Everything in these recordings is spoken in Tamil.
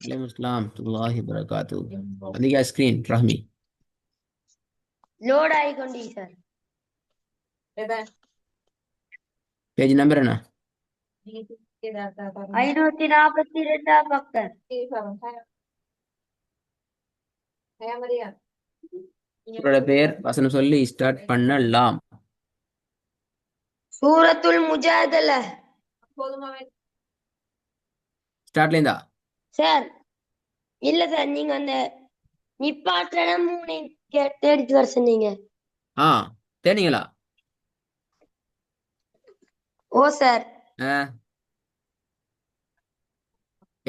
Alaikum assalam warahmatullahi wabarakatuh. அதிக ஸ்கிரீன் ரஹ்மி லோட் ஆகிக்கொண்டீ சார். பேஜ் நம்பர் என்ன? 542 பக்கம். உங்களோட பேர் வசனம் சொல்லி ஸ்டார்ட் பண்ணலாம். சூரத்துல் முஜாதல. ஸ்டார்ட்ல இருந்தா சார் இல்ல சார், நீங்க அந்த நிப்பாட்டுற மூணு தேடிட்டு வர சொன்னீங்க. ஆ தேனீங்களா? ஓ சார்.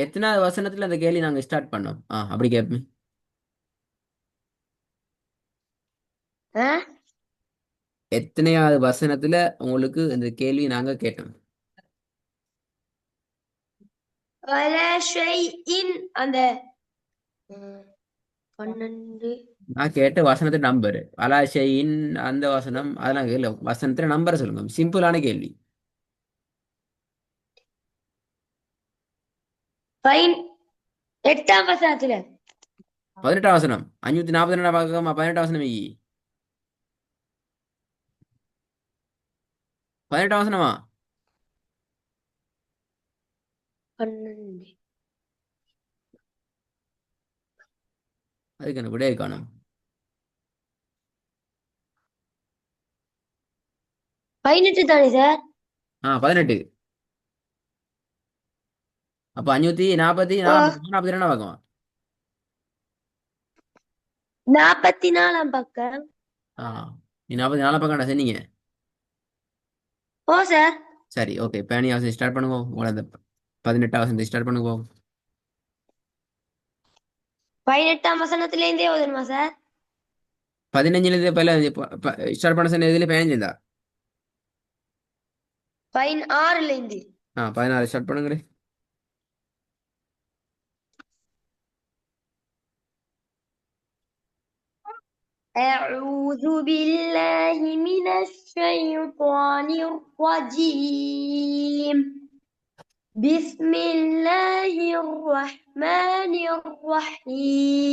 எத்தனாவது வசனத்துல அந்த கேள்வி நாங்க ஸ்டார்ட் பண்ணோம்? அப்படி கேட்போம். எத்தனையாவது வசனத்துல உங்களுக்கு இந்த கேள்வி நாங்க கேட்டோம்? அந்த 12. நான் கேட்ட வசனத்து நம்பர் அலாஷையின் அந்த வசனம் அதெல்லாம் கேள்வி. வசனத்துல நம்பர் சொல்லுங்க. சிம்பிளான கேள்வி. 8ஆம் வசனத்துல 18ஆம் வசனம் 542 பக்கமா? 18ஆம் வசனம் 18ஆம் வசனமா? 12. அதுக்கு என்ன விடைய காணும்? 18 தானே சார்? 18. அப்ப 540 பக்கமா? 44ஆம் பக்கம். நீ 44 பக்கம் சொன்னீங்க. ஓ சார். சரி, ஓகே. பேனி அவசரம் ஸ்டார்ட் பண்ணுவோம். உங்களோட 18ஆம் வசனத்தை ஸ்டார்ட் பண்ணுவோம். 18ஆம் வசனத்துல இருந்தே ஓதணுமா சார்? 15 பல ஸ்டார்ட் பண்ண சொன்ன இதுல 15 இருந்தா 16ல இருந்து. 16 ஸ்டார்ட் பண்ணுங்க. أعوذ بالله من الشيطان الرجيم. بسم الله الرحمن الرحيم.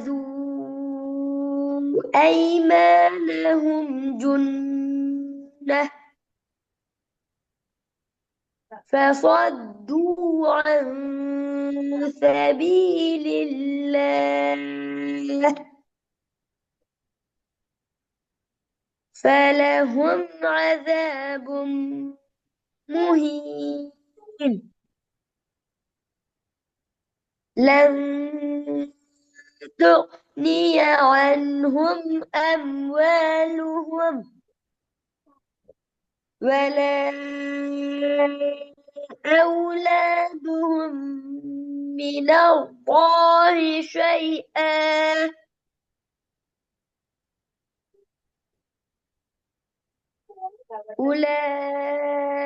اتخذوا أيمانهم جنة فصدوا عن سبيل الله فلهم عذاب مهين. لن تغني عنهم أموالهم ولا أولادهم من الله شيئا أولئك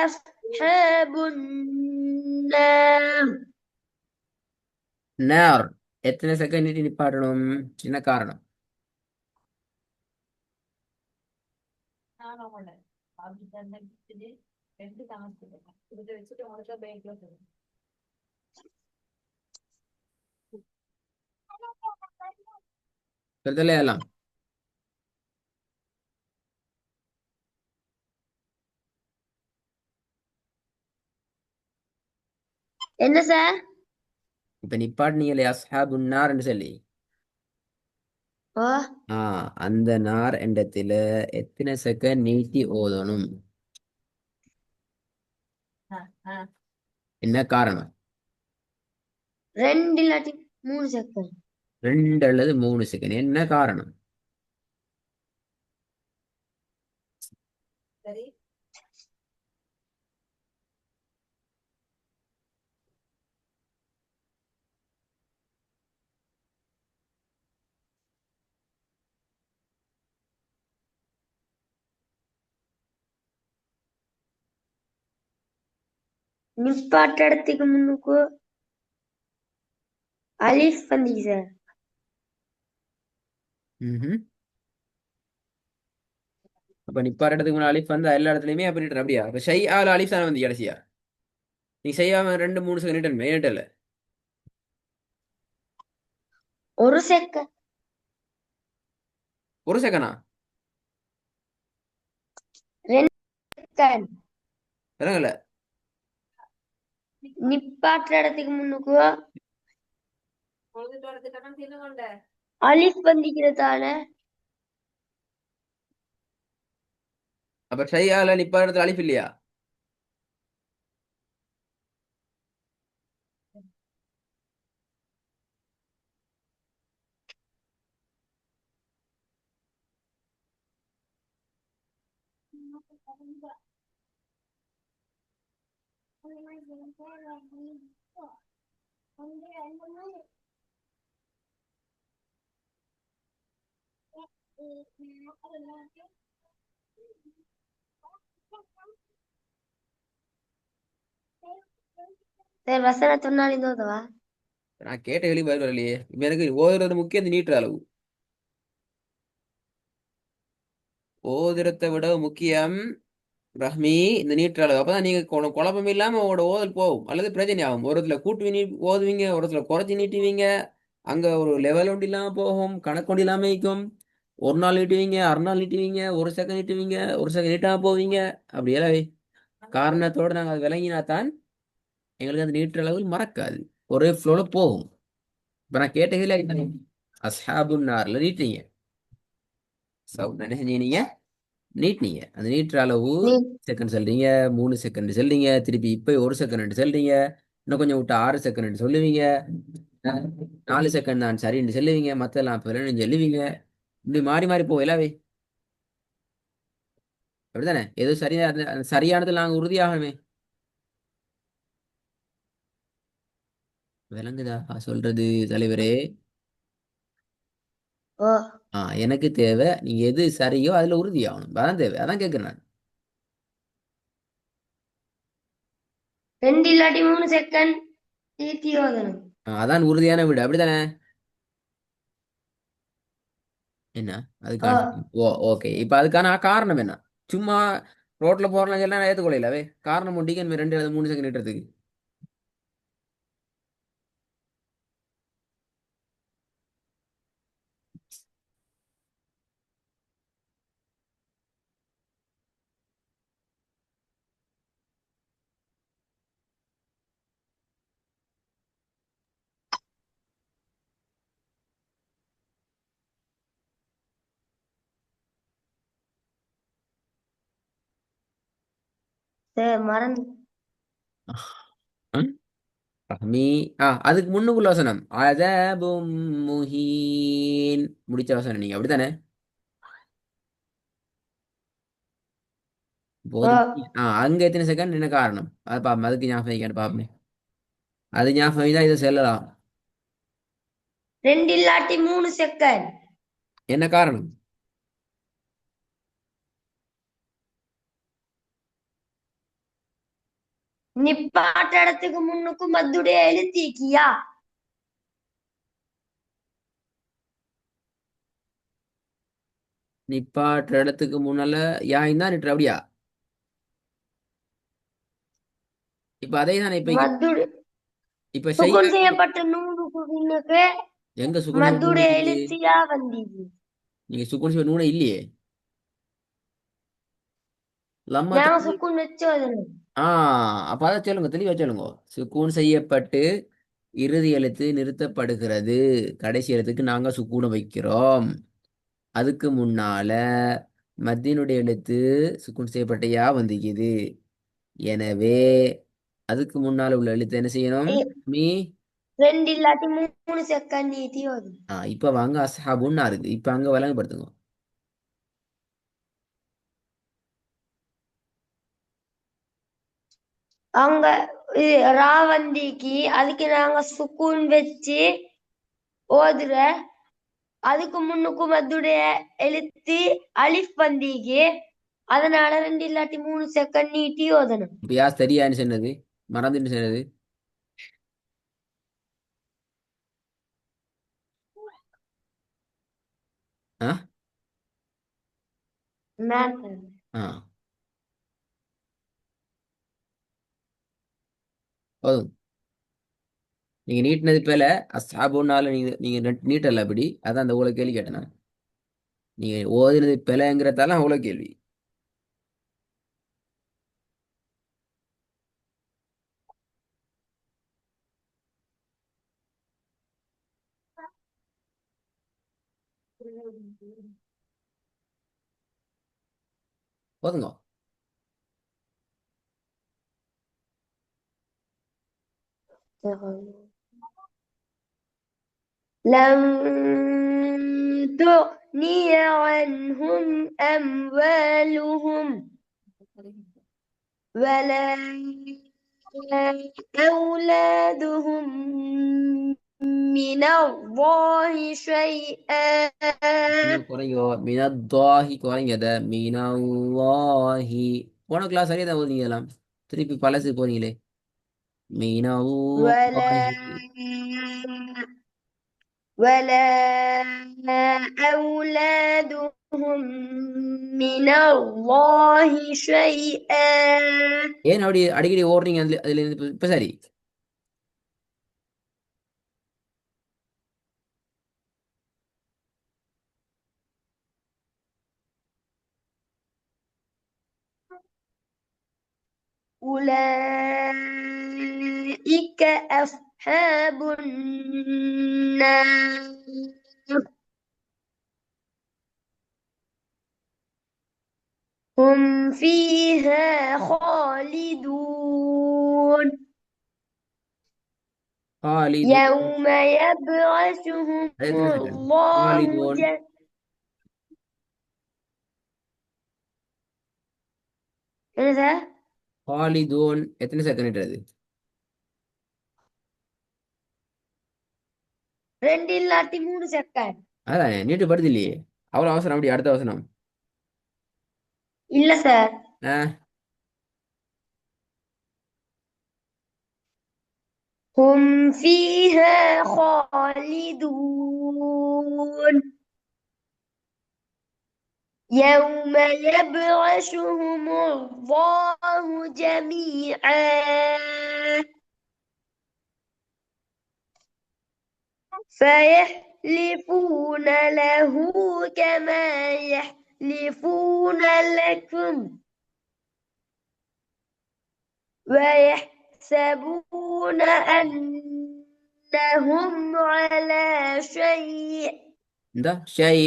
أصحاب النار. நேர் எத்தனை செகண்ட் நிப்பாட்டணும்? என்ன காரணம்? சொல்லுதல்ல எல்லாம். என்ன சார்? இப்ப நிப்பாட்டினீங்களே அஸ்ஹாபுன் நார்ன்னு சொல்லி. ஓ அந்த நார் எண்டத்துல எத்தனை செகண்ட் நீட்டி ஓதணும்? என்ன காரணம்? 2 இல்லாட்டி 3 செகண்ட். 2 அல்லது 3 செகண்ட். என்ன காரணம்? நிப்பாட்டத்துக்கு முன்னுக்கு அலிஃப் வந்தீங்க சார். ம்ஹும். அப்ப நிப்பாட்டத்துக்கு முன்னாடி அலிஃப் வந்து எல்லா இடத்துலயுமே அப்படி அப்படியா அப்ப ஷை ஆல அலிஃப் தானே வந்து கடைசியா நீ செய்யாம 2 3 செகண்ட் மேட்டல ஒரு செகண்ட். 1 செகண்டா ரெண்டு செகண்ட். விளங்கல நிப்பாட்டுற இடத்துக்கு முன்னுக்கு அலிஃப் வந்திக்கிறதால அப்ப ஷை ஆல நிப்பாட்டத்துல அலிஃப் இல்லையா சரி வசனத்தை முன்னாடி தோதவா. நான் கேட்ட கேள்வி பதில் வரலையே இப்ப எனக்கு ஓதுறது முக்கியம் இந்த நீட்டுற அளவு ஓதுறதை விட முக்கியம் ரஹ்மி இந்த நீட்டுற அளவு அப்பதான் நீங்க குழப்பம் இல்லாம உங்களோட ஓதல் போகும் அல்லது பிரச்சனை ஆகும் ஒரு இடத்துல கூட்டு ஓதுவீங்க ஒரு இடத்துல குறைச்சி நீட்டுவீங்க அங்க ஒரு லெவல் ஒன்று இல்லாம போகும் கணக்கு ஒன்று இல்லாம இருக்கும் ஒரு நாள் நீட்டுவீங்க 6 நாள் நீட்டுவீங்க 1 செகண்ட் நீட்டுவீங்க 1 செகண்ட் நீட்டாம போவீங்க அப்படி எல்லாம் காரணத்தோட நாங்கள் அது விளங்கினா தான் எங்களுக்கு அந்த நீட்டுற அளவில் மறக்காது ஒரே ஃப்ளோல போகும் இப்ப நான் கேட்டதில்ல அஸ்ஹாபுன் நார்ல நீட்டீங்க என்ன செஞ்சீங்க நீட்னீங்க அந்த நீட்டுற அளவு நீ செகண்ட் சொல்றீங்க 3 செகண்ட் சொல்றீங்க திருப்பி இப்ப 1 செகண்ட் சொல்றீங்க இன்னும் கொஞ்சம் விட்டு 6 செகண்ட் சொல்லுவீங்க 4 செகண்ட் தான் சரின்னு சொல்லுவீங்க மத்தெல்லாம் பிறன்னு சொல்லுவீங்க இப்படி மாறி மாறி போகும் எல்லாவே அப்படித்தானே ஏதோ சரியா அந்த சரியானது நாங்க உறுதியாகணுமே விளங்குதா சொல்றது தலைவரே ஓ எனக்கு தேவை நீங்க எது சரியோ அதுல உறுதியாகணும் அதான் தேவை அதான் கேட்கிறேன் நான் 2 இல்லாட்டி 3 செகண்ட் தீர்த்தி ஓதணும். அதான் உறுதியான வீடு அப்படித்தானே என்ன ஓ அதுக்கான ஓகே இப்ப அதுக்கான காரணம் என்ன சும்மா ரோட்ல போறலாம் எல்லாம் ஏத்துக்கொள்ளவே காரணம் ஒண்டிக்கு 2 அல்லது 3 செகண்ட் இட்டுறதுக்கு சரி மறந்து. ம்? ரஹ்மி அதுக்கு முன்னுக்குள்ள வசனம் அதபும் முஹீன் முடிச்ச வசனம் நீங்க அப்படித்தானே ஓ போதும் அங்க எத்தனை செகண்ட் என்ன காரணம் அது பாப்போம் அதுக்கு ஞாபகம் வைக்கணும் பாப்போமே அது ஞாபகம் தான் இதை செல்லலாம் 2 இல்லாட்டி 3 செகண்ட் என்ன காரணம் நிப்பாட்ட இடத்துக்கு முன்னுக்கு மத்துடைய எழுத்திக்கியா. நிப்பாட்டுற இடத்துக்கு முன்னால யா தான் நிட்டுற அப்படியா இப்ப அதே தானே இப்ப மத்துடு இப்ப சுக்குன் செய்ய செய்யப்பட்ட நூலுக்கு பின்னுக்கு எங்க சுகுன் மத்துடைய எழுத்தியா வந்தீங்க. நீங்க சுக்குன் சிவ நூனை இல்லையே லம்மா நான் தண்ணி சுக்குன் வச்சு ஓதணும். ஆ அப்ப அதை சொல்லுங்க தெளிவா சொல்லுங்க சுக்கூன் செய்யப்பட்டு இறுதி எழுத்து நிறுத்தப்படுகிறது கடைசி எழுத்துக்கு நாங்க சுக்கூனை வைக்கிறோம் அதுக்கு முன்னால மத்தியினுடைய எழுத்து சுக்கூன் செய்யப்பட்ட யா வந்திக்குது எனவே அதுக்கு முன்னால உள்ள எழுத்து என்ன செய்யணும் ஏ, மீ 2 இல்லாட்டி 3 செகண்ட் நீட்டி ஓதணும். இப்ப வாங்க அஸ்ஹாபுன்னா இருக்கு இப்ப அங்க விளங்கப்படுத்துங்க அவங்க ராவந்திக்கு அதுக்கு நாங்க சுக்கூன் வச்சு ஓதுற. அதுக்கு முன்னுக்கு மத்துடைய எழுத்து அலிஃப் வந்தீங்க. அதனால 2 இல்லாட்டி 3 செகண்ட் நீட்டி ஓதணும். இப்ப யா சரியான்னு சொன்னது மறந்துன்னு சொன்னது ஆ மேத்ல. ஆ போதும். நீங்க நீட்டினது பேல அஸ்ஹாபுன்னால நீங்க நீட்டல அப்படி அதான் அந்த உங்களை கேள்வி கேட்டேன் நான். நீங்க ஓதினது பிழைங்கிறதால அவ்வளோ கேள்வி. போதுங்க. لن تغني عنهم أموالهم ولا أولادهم من الله شيئا. இன்னும் குறைங்கோ. மினத்தாஹி குறைங்கத. மீனல்லாஹி. போன கிளாஸ் சரியா தான் ஓதிங்கலாம். திருப்பி பழசு போறீங்களே. ولا மீனல்லாஹி. ولا أولادهم من الله شيئا. ஏன் அப்படி அடிக்கடி ஓடுறீங்க அதுல இருந்து இப்ப சரி. أولئك أصحاب النار هم فيها خالدون ஹாலிது. يوم يبعثهم அது எத்தனை செகண்ட்? الله ஹாலிதோன். என்ன சார்? ஹாலிதோன் எத்தனை செகண்ட் அது? ரெண்டு இல்லாட்டி 3 செகண்ட். அதானே நீட்டு படுது இல்லையே. அவ்வளோ அவசரம் அப்படி அடுத்த அவசரம். இல்ல சார். ஆ هم فيها خالدون يوم يبعثهم الله جميعا فيحلفون له كما يحلفون لكم ويحسبون أنهم على شيء. இந்த ஷை.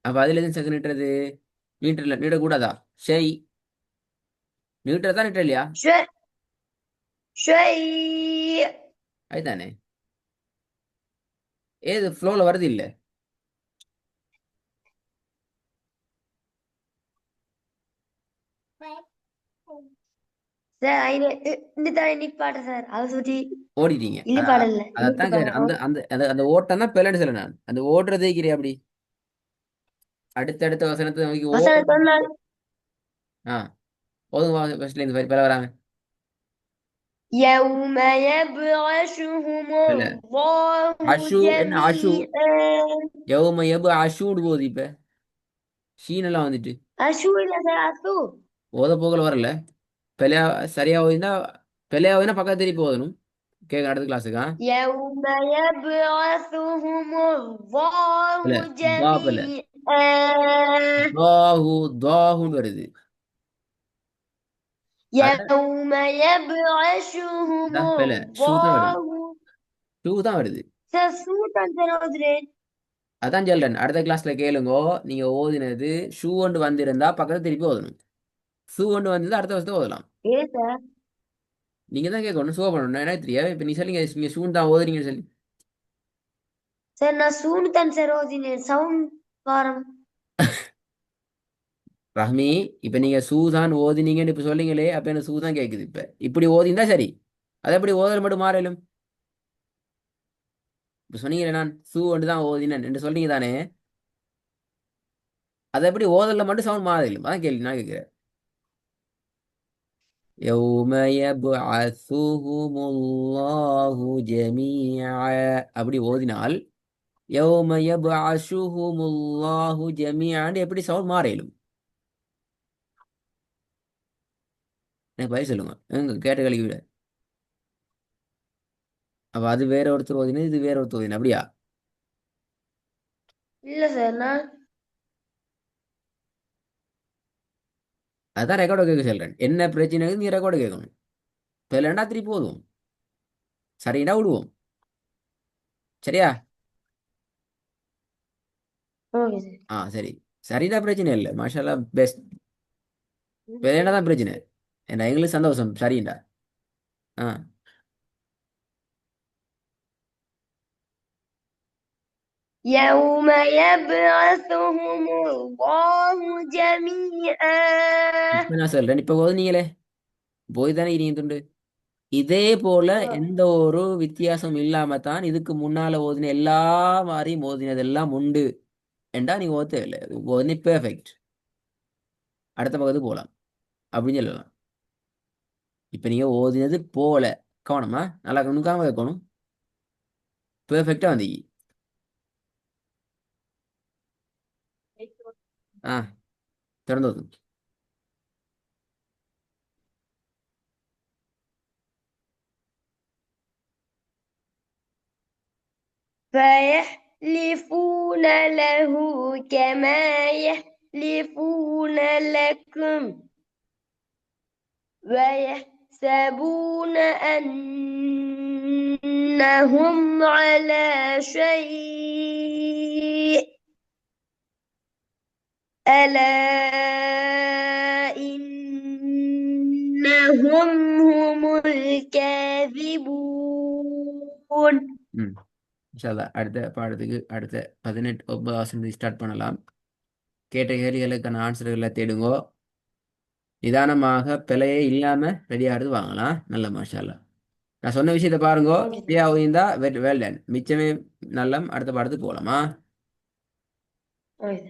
அப்ப அதுல எதுவும் செகண்ட் நீட்டுறது? நீட்டல நீட்டக்கூடாதா? ஷை நீட்டுறதா நீட்ட இல்லையா? شيء شيء. அதுதானே. ஏது ஃப்ளோல வருது இல்ல. சார் இந்த தடவை நிப்பாட்ட சார் அதை சுற்றி ஓடிட்டீங்க. இழிப்பாடல அதைத்தான் கேட்டேன். அந்த அந்த அந்த அந்த ஓட்டம் தான் பிள்ளைன்னு சொல்ல நான். அந்த ஓடுறதே கிரியா அப்படி அடுத்தடுத்த வசனத்தை நோக்கி வசனம் ஓடும். சொன்னால் ஆ போதும். ஃபர்ஸ்ட்ல இந்த பிள்ளை வராங்க. يوم يبعثهم இல்ல الله அஷு என்ன அஷு? جميعا. யவும யபு அஷூடு போகுது இப்ப. ஷீன் எல்லாம் வந்துட்டு أشو إلى ذاته. ஓத போகல வரல. பிள்ளையா சரியா ஓதினா பிள்ளையா ஓதினா பக்கத்து திருப்பி ஓதணும். கேட்க அடுத்த கிளாஸுக்கா. يوم يبعثهم இல்ல الله தாபல جميعا தாஹு தாஹுன்னு வருது. அதான் يوم يبعثهم பிள்ளை ஷூ தான் வருது. الله. ஷூ தான் வருது. سسوتا تنودرين. அதான் சொல்றேன். அடுத்த கிளாஸ்ல கேளுங்கோ. நீங்க ஓதினது ஷூ ஒன்று வந்திருந்தா பக்கத்துல திருப்பி ஓதணும். ஷூ ஒன்று வந்திருந்தா அடுத்த வருஷத்தை ஓதலாம். إيه ده؟ நீங்க தான் கேட்கணும். ஷூ பண்ணணும் எனக்கு தெரியாது. இப்ப நீ சொல்லிங்க நீங்க ஷூ தான் ஓதுறீங்கன்னு சொல்லி. سنة سونتا سرودين سون فارم. ரஹ்மி இப்ப நீங்க ஷூ தான் ஓதினீங்கன்னு இப்ப சொல்லிங்களே. அப்ப எனக்கு ஷூ தான் கேக்குது. இப்ப இப்படி ஓதிந்தா சரி. அது எப்படி ஓதல் மட்டும் மாறலும்? இப்ப சொன்னீங்களே நான் ஷூ ஒன்று தான் ஓதினேன் என்று சொன்னீங்க தானே. அதை எப்படி ஓதல்ல மட்டும் சவுண்ட் மாறலும்? அதான் கேள்வி நான் கேட்கிறேன். يوم يبعثهم الله جميعا அப்படி ஓதினால் يوم يبعثهم الله جميعا எப்படி சவுண்ட் மாறலும்? எனக்கு பதில் சொல்லுங்க எங்க கேட்ட கழிவு விட. அப்ப அது வேற ஒருத்தர் ஓதினது, இது வேற ஒருத்தர் ஓதினது, அப்படியா? இல்ல சார் நான் அதான் ரெக்கார்டு கேட்க சொல்றேன். என்ன பிரச்சனை நீ ரெக்கார்டு கேட்கணும். இப்போ இல்லைன்னா திருப்பி போதும். சரிடா விடுவோம். சரியா? Okay sir. ஆ சரி. சரிடா பிரச்சனை இல்லை, மாஷால்லா பெஸ்ட். வேற தான் பிரச்சனை. என்ன எங்களுக்கு சந்தோஷம் சரிண்டா. ஆ. يوم يبعثهم الله جميعا. இப்ப நான் சொல்றேன், இப்ப ஓதுனீங்களே, போய் தானே இனியும் துண்டு. இதே போல எந்த ஒரு வித்தியாசம் இல்லாம தான் இதுக்கு முன்னால ஓதின எல்லா மாதிரியும் ஓதினதெல்லாம் உண்டு என்றா நீங்க ஓத தேவையில்லை. ஓதினி பெர்ஃபெக்ட். அடுத்த பக்கத்துக்கு போகலாம் அப்படின்னு சொல்லலாம். இப்ப நீங்க ஓதினது போல கவனமா நல்லா நுணுக்காம வைக்கணும். பெர்ஃபெக்டா வந்தீங்க. ஆ திறந்து ஓதுங்க. فيحلفون له كما يحلفون لكم ويحسبون أنهم على شيء ألا إنهم هم الكاذبون. ம். இன்ஷா அல்லாஹ் அடுத்த பாடத்துக்கு அடுத்த 18 ஸ்டார்ட் பண்ணலாம். கேட்ட கேள்விகளுக்கான ஆன்சர்களை தேடுங்கோ. நிதானமாக பிழையே இல்லாம ரெடி ஆகிறது வாங்கலாம். நல்ல மாஷா அல்லாஹ். நான் சொன்ன விஷயத்த பாருங்கோ. ஓகே சரியா இருந்தா வெல் டன். மிச்சமே நல்லம். அடுத்த பாடத்துக்கு போகலாமா? சார்.